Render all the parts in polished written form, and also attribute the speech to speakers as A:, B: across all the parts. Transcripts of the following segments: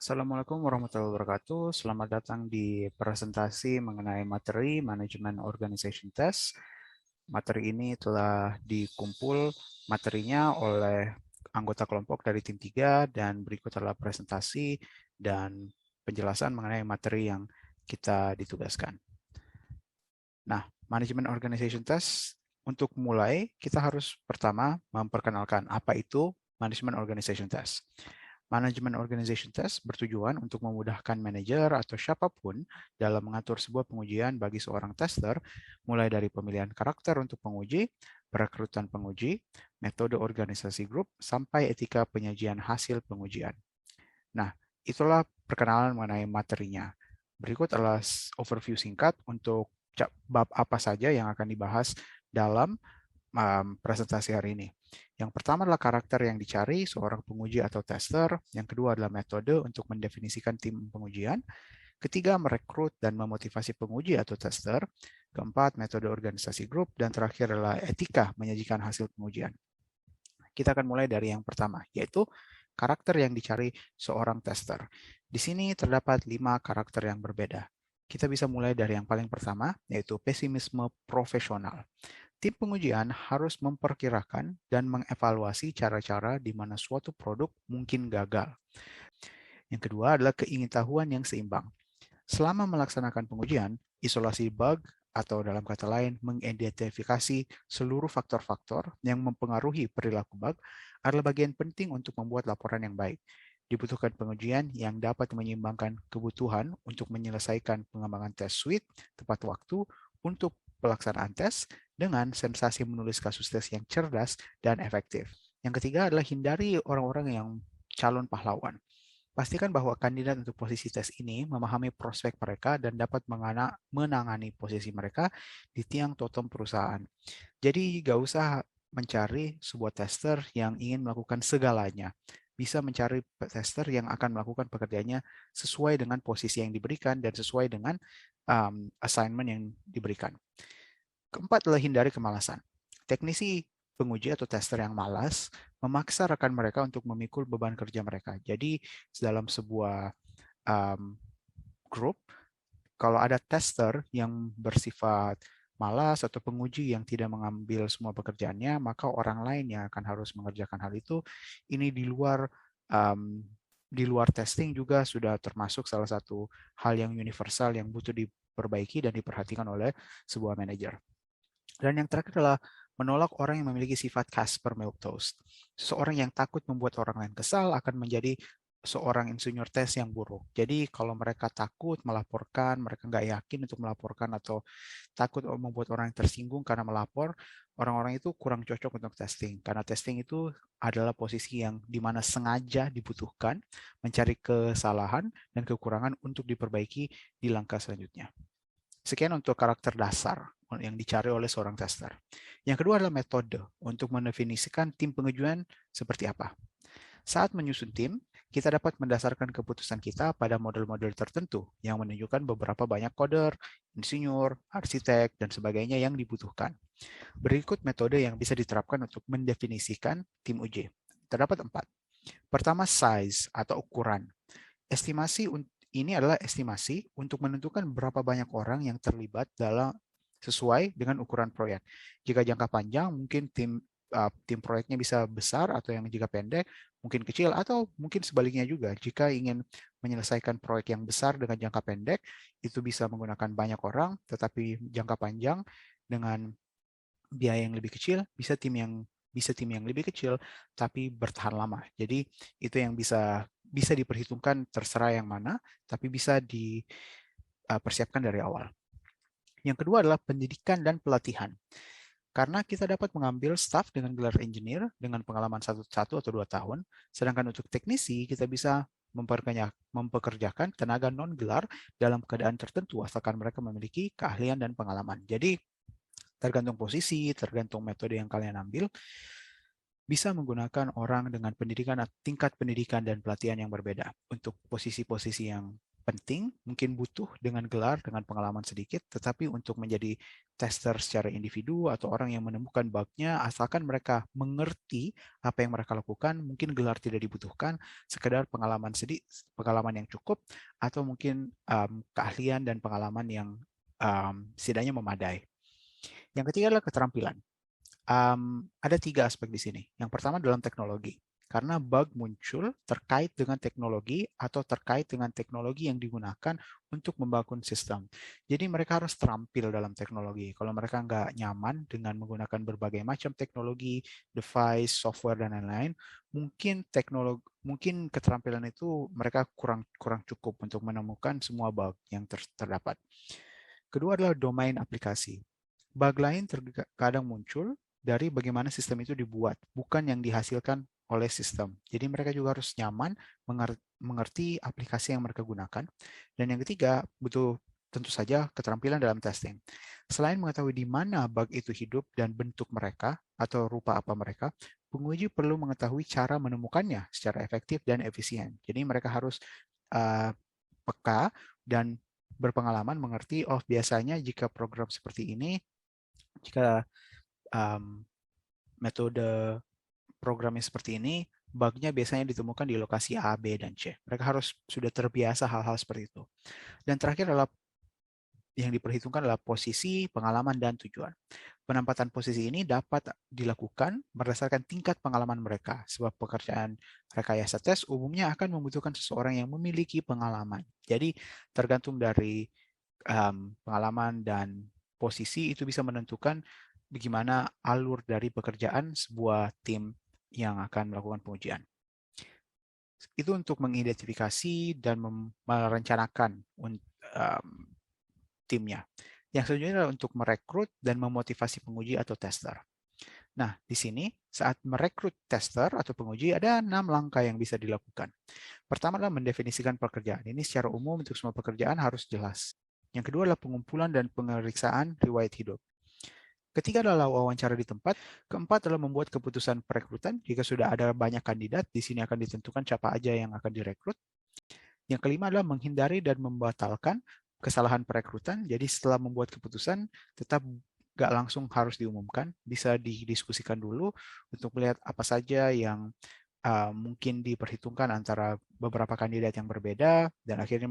A: Assalamualaikum warahmatullahi wabarakatuh. Selamat datang di presentasi mengenai materi Manajemen Organization Test. Materi ini telah dikumpul materinya oleh anggota kelompok dari tim 3 dan berikut adalah presentasi dan penjelasan mengenai materi yang kita ditugaskan. Nah, Manajemen Organization Test, untuk mulai kita harus pertama memperkenalkan apa itu Manajemen Organization Test. Manajemen Organization Test bertujuan untuk memudahkan manajer atau siapapun dalam mengatur sebuah pengujian bagi seorang tester, mulai dari pemilihan karakter untuk penguji, perekrutan penguji, metode organisasi grup, sampai etika penyajian hasil pengujian. Nah, itulah perkenalan mengenai materinya. Berikut adalah overview singkat untuk bab apa saja yang akan dibahas dalam presentasi hari ini. Yang pertama adalah karakter yang dicari seorang penguji atau tester. Yang kedua adalah metode untuk mendefinisikan tim pengujian. Ketiga, merekrut dan memotivasi penguji atau tester. Keempat, metode organisasi grup. Dan terakhir adalah etika menyajikan hasil pengujian. Kita akan mulai dari yang pertama, yaitu karakter yang dicari seorang tester. Di sini terdapat 5 karakter yang berbeda. Kita bisa mulai dari yang paling pertama, yaitu pesimisme profesional. Tim pengujian harus memperkirakan dan mengevaluasi cara-cara di mana suatu produk mungkin gagal. Yang kedua adalah keingintahuan yang seimbang. Selama melaksanakan pengujian, isolasi bug atau dalam kata lain mengidentifikasi seluruh faktor-faktor yang mempengaruhi perilaku bug adalah bagian penting untuk membuat laporan yang baik. Dibutuhkan pengujian yang dapat menyeimbangkan kebutuhan untuk menyelesaikan pengembangan tes suite tepat waktu untuk pelaksanaan tes dengan sensasi menulis kasus tes yang cerdas dan efektif. Yang ketiga adalah hindari orang-orang yang calon pahlawan. Pastikan bahwa kandidat untuk posisi tes ini memahami prospek mereka dan dapat menangani posisi mereka di tiang totem perusahaan. Jadi gak usah mencari sebuah tester yang ingin melakukan segalanya. Bisa mencari tester yang akan melakukan pekerjaannya sesuai dengan posisi yang diberikan dan sesuai dengan assignment yang diberikan. Keempat adalah hindari kemalasan. Teknisi penguji atau tester yang malas memaksa rekan mereka untuk memikul beban kerja mereka. Jadi dalam sebuah grup, kalau ada tester yang bersifat malas atau penguji yang tidak mengambil semua pekerjaannya, maka orang lain yang akan harus mengerjakan hal itu. Ini di luar testing juga sudah termasuk salah satu hal yang universal yang butuh diperbaiki dan diperhatikan oleh sebuah manajer. Dan yang terakhir adalah menolak orang yang memiliki sifat Casper Milquetoast. Seseorang yang takut membuat orang lain kesal akan menjadi seorang insinyur tes yang buruk. Jadi kalau mereka takut melaporkan, mereka nggak yakin untuk melaporkan atau takut membuat orang yang tersinggung karena melapor, orang-orang itu kurang cocok untuk testing. Karena testing itu adalah posisi yang dimana sengaja dibutuhkan mencari kesalahan dan kekurangan untuk diperbaiki di langkah selanjutnya. Sekian untuk karakter dasar yang dicari oleh seorang tester. Yang kedua adalah metode untuk mendefinisikan tim pengujian seperti apa. Saat menyusun tim, kita dapat mendasarkan keputusan kita pada model-model tertentu yang menunjukkan beberapa banyak coder, insinyur, arsitek, dan sebagainya yang dibutuhkan. Berikut metode yang bisa diterapkan untuk mendefinisikan tim uji. Terdapat 4. Pertama, size atau ukuran. Estimasi ini adalah estimasi untuk menentukan berapa banyak orang yang terlibat dalam sesuai dengan ukuran proyek. Jika jangka panjang, mungkin tim proyeknya bisa besar, atau yang jika pendek, mungkin kecil, atau mungkin sebaliknya juga. Jika ingin menyelesaikan proyek yang besar dengan jangka pendek, itu bisa menggunakan banyak orang, tetapi jangka panjang dengan biaya yang lebih kecil, bisa tim yang lebih kecil, tapi bertahan lama. Jadi itu yang bisa diperhitungkan, terserah yang mana, tapi bisa dipersiapkan dari awal. Yang kedua adalah pendidikan dan pelatihan. Karena kita dapat mengambil staf dengan gelar engineer dengan pengalaman 1 atau 2 tahun, sedangkan untuk teknisi kita bisa mempekerjakan tenaga non-gelar dalam keadaan tertentu asalkan mereka memiliki keahlian dan pengalaman. Jadi tergantung posisi, tergantung metode yang kalian ambil, bisa menggunakan orang dengan pendidikan, tingkat pendidikan dan pelatihan yang berbeda untuk posisi-posisi yang penting, mungkin butuh dengan gelar, dengan pengalaman sedikit, tetapi untuk menjadi tester secara individu atau orang yang menemukan bug-nya, asalkan mereka mengerti apa yang mereka lakukan, mungkin gelar tidak dibutuhkan, sekedar pengalaman yang cukup, atau mungkin keahlian dan pengalaman yang setidaknya memadai. Yang ketiga adalah keterampilan. Ada 3 aspek di sini. Yang pertama dalam teknologi. Karena bug muncul terkait dengan teknologi atau terkait dengan teknologi yang digunakan untuk membangun sistem. Jadi mereka harus terampil dalam teknologi. Kalau mereka nggak nyaman dengan menggunakan berbagai macam teknologi, device, software, dan lain-lain, mungkin keterampilan itu mereka kurang cukup untuk menemukan semua bug yang terdapat. Kedua adalah domain aplikasi. Bug lain terkadang muncul dari bagaimana sistem itu dibuat, bukan yang dihasilkan oleh sistem. Jadi mereka juga harus nyaman mengerti aplikasi yang mereka gunakan. Dan yang ketiga, butuh tentu saja keterampilan dalam testing. Selain mengetahui di mana bug itu hidup dan bentuk mereka atau rupa apa mereka, penguji perlu mengetahui cara menemukannya secara efektif dan efisien. Jadi mereka harus peka dan berpengalaman mengerti, oh biasanya jika program seperti ini, jika metode programnya seperti ini, bug-nya biasanya ditemukan di lokasi A, B, dan C. Mereka harus sudah terbiasa hal-hal seperti itu. Dan terakhir adalah yang diperhitungkan adalah posisi, pengalaman, dan tujuan. Penempatan posisi ini dapat dilakukan berdasarkan tingkat pengalaman mereka, sebab pekerjaan rekayasa tes umumnya akan membutuhkan seseorang yang memiliki pengalaman. Jadi tergantung dari pengalaman dan posisi itu bisa menentukan bagaimana alur dari pekerjaan sebuah tim yang akan melakukan pengujian. Itu untuk mengidentifikasi dan merencanakan timnya. Yang selanjutnya adalah untuk merekrut dan memotivasi penguji atau tester. Nah, di sini saat merekrut tester atau penguji ada 6 langkah yang bisa dilakukan. Pertama adalah mendefinisikan pekerjaan. Ini secara umum untuk semua pekerjaan harus jelas. Yang kedua adalah pengumpulan dan pemeriksaan riwayat hidup. Ketiga adalah wawancara di tempat. Keempat adalah membuat keputusan perekrutan. Jika sudah ada banyak kandidat, di sini akan ditentukan siapa aja yang akan direkrut. Yang kelima adalah menghindari dan membatalkan kesalahan perekrutan. Jadi setelah membuat keputusan, tetap nggak langsung harus diumumkan. Bisa didiskusikan dulu untuk melihat apa saja yang mungkin diperhitungkan antara beberapa kandidat yang berbeda dan akhirnya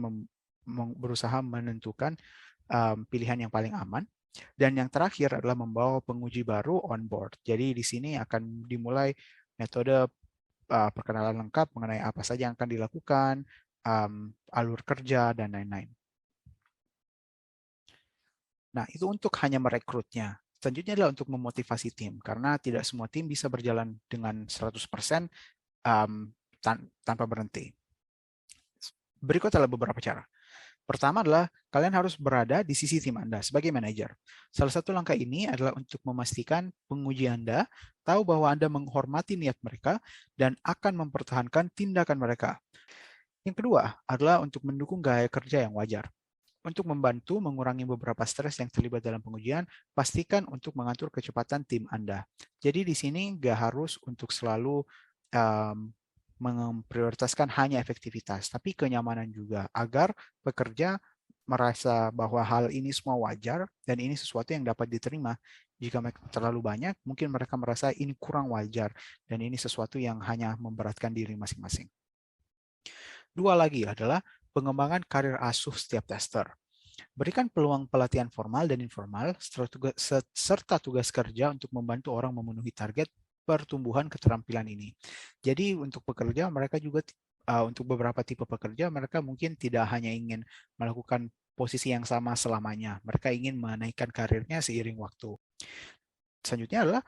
A: berusaha menentukan pilihan yang paling aman. Dan yang terakhir adalah membawa penguji baru on board. Jadi di sini akan dimulai metode perkenalan lengkap mengenai apa saja yang akan dilakukan, alur kerja, dan lain-lain. Nah, itu untuk hanya merekrutnya. Selanjutnya adalah untuk memotivasi tim, karena tidak semua tim bisa berjalan dengan 100% tanpa berhenti. Berikut adalah beberapa cara. Pertama adalah kalian harus berada di sisi tim Anda sebagai manajer. Salah satu langkah ini adalah untuk memastikan penguji Anda tahu bahwa Anda menghormati niat mereka dan akan mempertahankan tindakan mereka. Yang kedua adalah untuk mendukung gaya kerja yang wajar. Untuk membantu mengurangi beberapa stres yang terlibat dalam pengujian, pastikan untuk mengatur kecepatan tim Anda. Jadi di sini nggak harus untuk selalu memprioritaskan hanya efektivitas, tapi kenyamanan juga, agar pekerja merasa bahwa hal ini semua wajar dan ini sesuatu yang dapat diterima. Jika mereka terlalu banyak, mungkin mereka merasa ini kurang wajar dan ini sesuatu yang hanya memberatkan diri masing-masing. Dua lagi adalah pengembangan karir asuh setiap tester. Berikan peluang pelatihan formal dan informal serta tugas kerja untuk membantu orang memenuhi target pertumbuhan keterampilan ini. Jadi untuk pekerja mereka juga untuk beberapa tipe pekerja mereka mungkin tidak hanya ingin melakukan posisi yang sama selamanya. Mereka ingin menaikkan karirnya seiring waktu. Selanjutnya adalah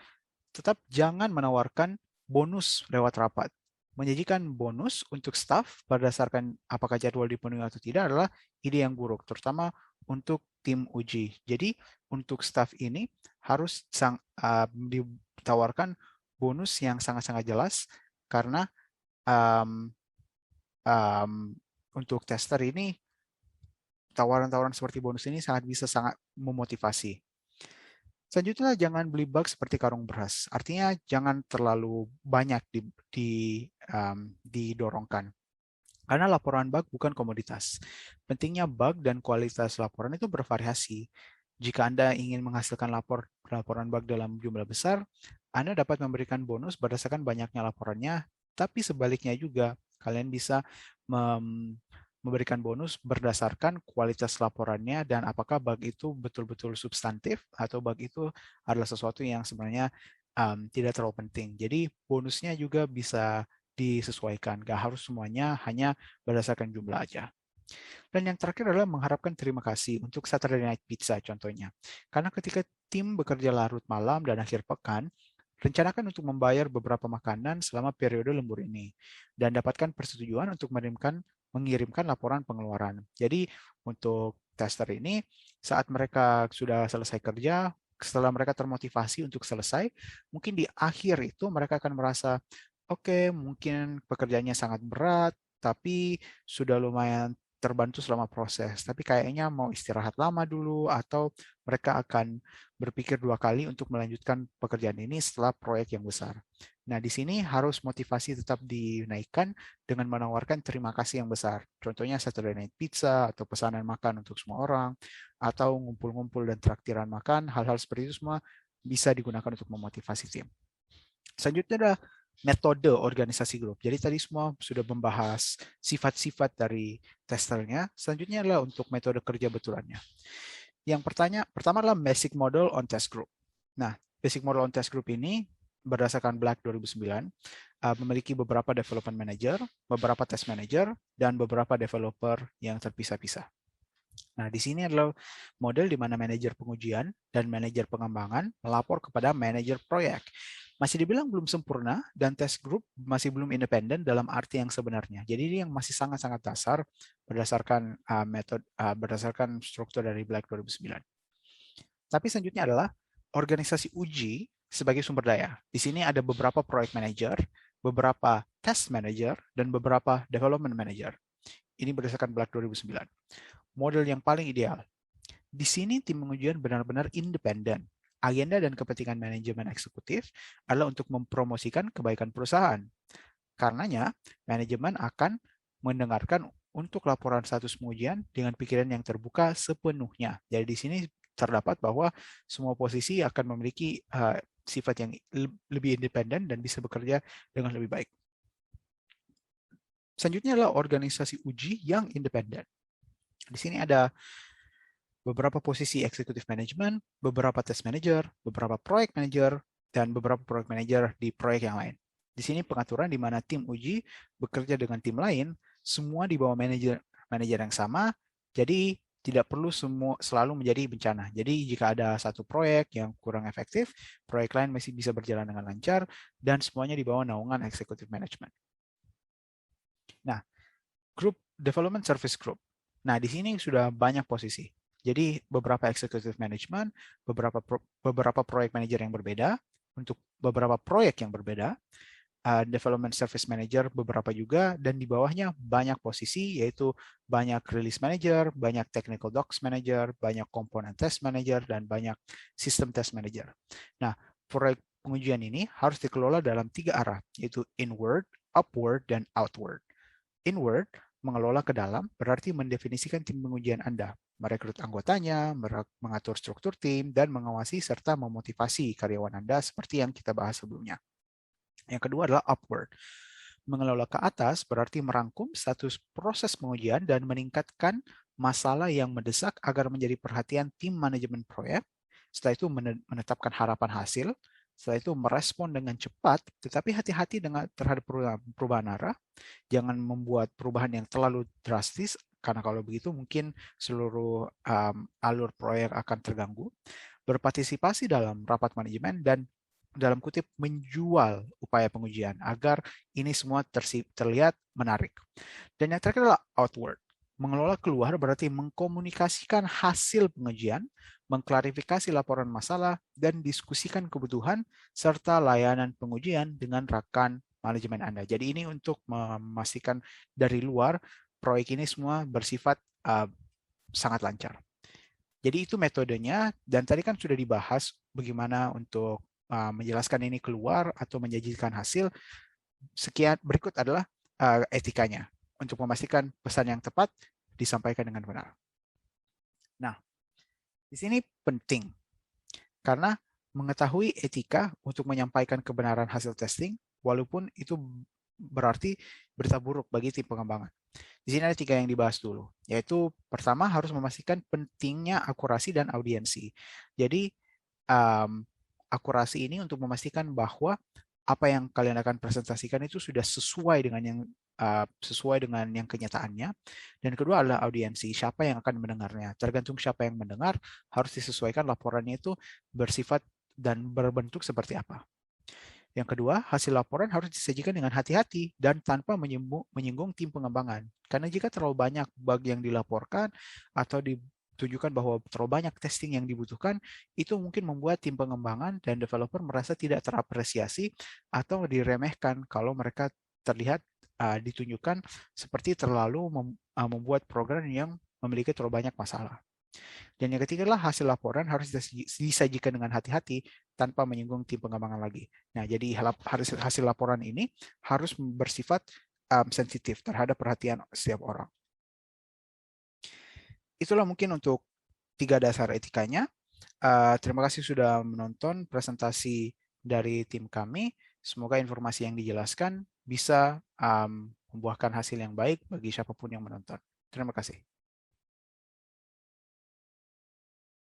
A: tetap jangan menawarkan bonus lewat rapat. Menyajikan bonus untuk staf berdasarkan apakah jadwal dipenuhi atau tidak adalah ide yang buruk, terutama untuk tim uji. Jadi untuk staf ini harus ditawarkan bonus yang sangat-sangat jelas karena untuk tester ini tawaran-tawaran seperti bonus ini sangat memotivasi. Selanjutnya jangan beli bug seperti karung beras. Artinya jangan terlalu banyak didorongkan. Karena laporan bug bukan komoditas. Pentingnya bug dan kualitas laporan itu bervariasi. Jika Anda ingin menghasilkan laporan bug dalam jumlah besar, Anda dapat memberikan bonus berdasarkan banyaknya laporannya, tapi sebaliknya juga, kalian bisa memberikan bonus berdasarkan kualitas laporannya dan apakah bug itu betul-betul substantif atau bug itu adalah sesuatu yang sebenarnya tidak terlalu penting. Jadi bonusnya juga bisa disesuaikan. Gak harus semuanya hanya berdasarkan jumlah aja. Dan yang terakhir adalah mengharapkan terima kasih untuk Saturday Night Pizza contohnya. Karena ketika tim bekerja larut malam dan akhir pekan, rencanakan untuk membayar beberapa makanan selama periode lembur ini. Dan dapatkan persetujuan untuk mengirimkan laporan pengeluaran. Jadi untuk tester ini, saat mereka sudah selesai kerja, setelah mereka termotivasi untuk selesai, mungkin di akhir itu mereka akan merasa, oke, mungkin pekerjaannya sangat berat, tapi sudah lumayan terbantu selama proses. Tapi kayaknya mau istirahat lama dulu atau mereka akan berpikir dua kali untuk melanjutkan pekerjaan ini setelah proyek yang besar. Nah, di sini harus motivasi tetap dinaikkan dengan menawarkan terima kasih yang besar. Contohnya Saturday Night Pizza atau pesanan makan untuk semua orang atau ngumpul-ngumpul dan traktiran makan, hal-hal seperti itu semua bisa digunakan untuk memotivasi tim. Selanjutnya adalah metode organisasi grup. Jadi tadi semua sudah membahas sifat-sifat dari testernya. Selanjutnya adalah untuk metode kerja betulannya. Yang pertama adalah basic model on test group. Nah, basic model on test group ini berdasarkan Black 2009 memiliki beberapa development manager, beberapa test manager, dan beberapa developer yang terpisah-pisah. Nah, di sini adalah model di mana manajer pengujian dan manajer pengembangan melapor kepada manajer proyek. Masih dibilang belum sempurna dan test group masih belum independen dalam arti yang sebenarnya. Jadi ini yang masih sangat-sangat dasar berdasarkan berdasarkan struktur dari Black 2009. Tapi selanjutnya adalah organisasi uji sebagai sumber daya. Di sini ada beberapa project manager, beberapa test manager, dan beberapa development manager. Ini berdasarkan Black 2009. Model yang paling ideal. Di sini tim pengujian benar-benar independen. Agenda dan kepentingan manajemen eksekutif adalah untuk mempromosikan kebaikan perusahaan. Karenanya, manajemen akan mendengarkan untuk laporan status pengujian dengan pikiran yang terbuka sepenuhnya. Jadi di sini terdapat bahwa semua posisi akan memiliki sifat yang lebih independen dan bisa bekerja dengan lebih baik. Selanjutnya adalah organisasi uji yang independen. Di sini ada beberapa posisi executive management, beberapa test manager, beberapa project manager, dan beberapa project manager di proyek yang lain. Di sini pengaturan di mana tim uji bekerja dengan tim lain, semua di bawah manajer yang sama, jadi tidak perlu selalu menjadi bencana. Jadi jika ada satu proyek yang kurang efektif, proyek lain masih bisa berjalan dengan lancar, dan semuanya di bawah naungan executive management. Nah, Group Development Service Group. Nah, di sini sudah banyak posisi. Jadi beberapa executive management, beberapa proyek manager yang berbeda untuk beberapa proyek yang berbeda, development service manager beberapa juga, dan di bawahnya banyak posisi yaitu banyak release manager, banyak technical docs manager, banyak component test manager, dan banyak system test manager. Nah, proyek pengujian ini harus dikelola dalam 3 arah, yaitu inward, upward, dan outward. Inward mengelola ke dalam berarti mendefinisikan tim pengujian Anda, merekrut anggotanya, mengatur struktur tim, dan mengawasi serta memotivasi karyawan Anda seperti yang kita bahas sebelumnya. Yang kedua adalah upward. Mengelola ke atas berarti merangkum status proses pengujian dan meningkatkan masalah yang mendesak agar menjadi perhatian tim manajemen proyek. Setelah itu menetapkan harapan hasil. Setelah itu merespon dengan cepat, tetapi hati-hati terhadap perubahan arah. Jangan membuat perubahan yang terlalu drastis, karena kalau begitu mungkin seluruh alur proyek akan terganggu. Berpartisipasi dalam rapat manajemen dan dalam kutip menjual upaya pengujian agar ini semua terlihat menarik. Dan yang terakhir adalah outward. Mengelola keluar berarti mengkomunikasikan hasil pengujian, mengklarifikasi laporan masalah, dan diskusikan kebutuhan serta layanan pengujian dengan rekan manajemen Anda. Jadi ini untuk memastikan dari luar proyek ini semua bersifat sangat lancar. Jadi itu metodenya, dan tadi kan sudah dibahas bagaimana untuk menjelaskan ini keluar atau menjanjikan hasil. Sekian berikut adalah etikanya. untuk memastikan pesan yang tepat disampaikan dengan benar. Nah, di sini penting karena mengetahui etika untuk menyampaikan kebenaran hasil testing, walaupun itu berarti berita buruk bagi tim pengembangan. Di sini ada 3 yang dibahas dulu, yaitu pertama harus memastikan pentingnya akurasi dan audiensi. Jadi akurasi ini untuk memastikan bahwa apa yang kalian akan presentasikan itu sudah sesuai dengan yang kenyataannya. Dan kedua adalah audiensi, siapa yang akan mendengarnya. Tergantung siapa yang mendengar, harus disesuaikan laporannya itu bersifat dan berbentuk seperti apa. Yang kedua, hasil laporan harus disajikan dengan hati-hati dan tanpa menyinggung tim pengembangan. Karena jika terlalu banyak bug yang dilaporkan atau ditujukan bahwa terlalu banyak testing yang dibutuhkan, itu mungkin membuat tim pengembangan dan developer merasa tidak terapresiasi atau diremehkan kalau mereka terlihat ditunjukkan seperti terlalu membuat program yang memiliki terlalu banyak masalah. Dan yang ketiga adalah hasil laporan harus disajikan dengan hati-hati tanpa menyinggung tim pengembangan lagi. Nah, jadi hasil laporan ini harus bersifat sensitif terhadap perhatian setiap orang. Itulah mungkin untuk 3 dasar etikanya. Terima kasih sudah menonton presentasi dari tim kami. Semoga informasi yang dijelaskan bisa membuahkan hasil yang baik bagi siapapun yang menonton. Terima kasih.